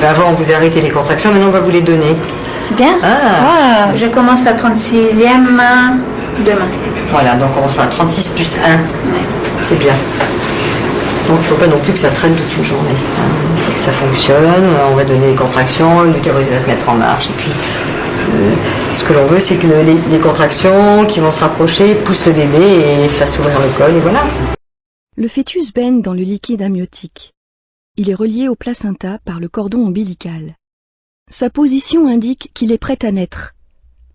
avant, on vous a arrêté les contractions, maintenant on va vous les donner. C'est bien. Ah. Je commence la 36e demain. Voilà, donc on fera 36 plus 1. Ouais. C'est bien. Donc il ne faut pas non plus que ça traîne toute une journée. Il faut que ça fonctionne, on va donner des contractions, l'utérus va se mettre en marche. Et puis, ce que l'on veut, c'est que les contractions qui vont se rapprocher poussent le bébé et fassent ouvrir le col, et voilà. Le fœtus baigne dans le liquide amniotique. Il est relié au placenta par le cordon ombilical. Sa position indique qu'il est prêt à naître.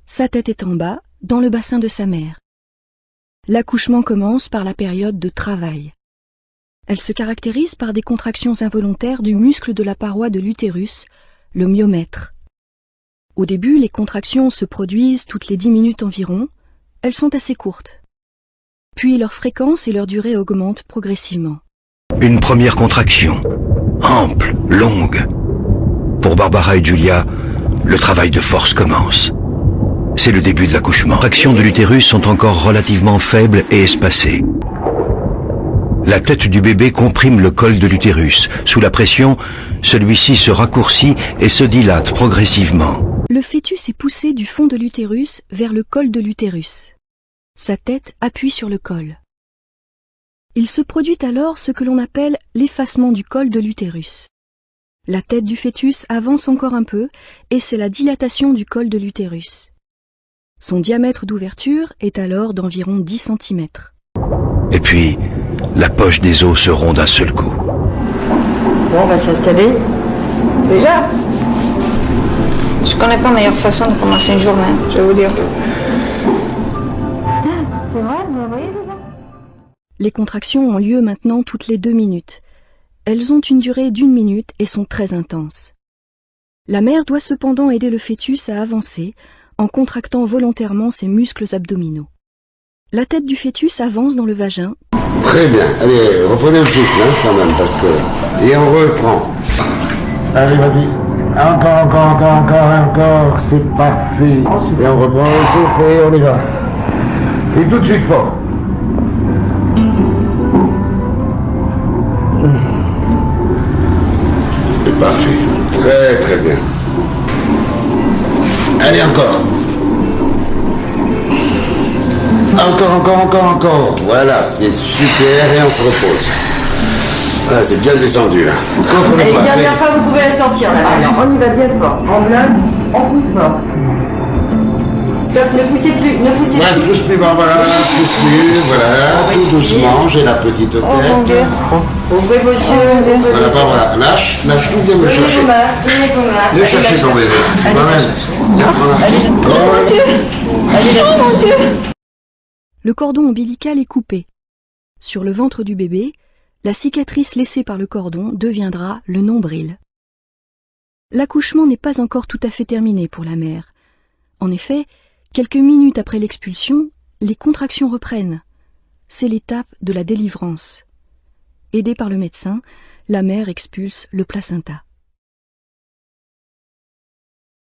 Sa tête est en bas, dans le bassin de sa mère. L'accouchement commence par la période de travail. Elle se caractérise par des contractions involontaires du muscle de la paroi de l'utérus, le myomètre. Au début, les contractions se produisent toutes les 10 minutes environ. Elles sont assez courtes. Puis leur fréquence et leur durée augmentent progressivement. Une première contraction, ample, longue. Pour Barbara et Julia, le travail de force commence. C'est le début de l'accouchement. Les contractions de l'utérus sont encore relativement faibles et espacées. La tête du bébé comprime le col de l'utérus. Sous la pression, celui-ci se raccourcit et se dilate progressivement. Le fœtus est poussé du fond de l'utérus vers le col de l'utérus. Sa tête appuie sur le col. Il se produit alors ce que l'on appelle l'effacement du col de l'utérus. La tête du fœtus avance encore un peu et c'est la dilatation du col de l'utérus. Son diamètre d'ouverture est alors d'environ 10 cm. Et puis, la poche des os se rompt d'un seul coup. Bon, on va s'installer. Déjà, je connais pas meilleure façon de commencer une journée, je vais vous dire. C'est vrai, vous voyez déjà. Les contractions ont lieu maintenant toutes les 2 minutes. Elles ont une durée d'1 minute et sont très intenses. La mère doit cependant aider le fœtus à avancer en contractant volontairement ses muscles abdominaux. La tête du fœtus avance dans le vagin. Très bien. Allez, reprenez le souffle, hein, quand même, parce que... Et on reprend. Allez, vas-y. Encore. C'est parfait. Et on reprend le souffle et on y va. Et tout de suite fort. C'est parfait. Très, très bien. Allez, encore. Encore. Voilà, c'est super et on se repose. Voilà, c'est bien descendu là. Allez, dernière fois, vous pouvez la sortir là maintenant. On y va bien fort. En bloc, on pousse fort. Bloc, ne poussez plus, Ouais, je pousse plus, voilà, voilà, tout doucement, j'ai la petite tête. Ouvrez vos yeux, Voilà, lâche tout, viens me chercher. Donnez vos mains. Viens chercher ton bébé, c'est pas mal. Le cordon ombilical est coupé. Sur le ventre du bébé, la cicatrice laissée par le cordon deviendra le nombril. L'accouchement n'est pas encore tout à fait terminé pour la mère. En effet, quelques minutes après l'expulsion, les contractions reprennent. C'est l'étape de la délivrance. Aidée par le médecin, la mère expulse le placenta.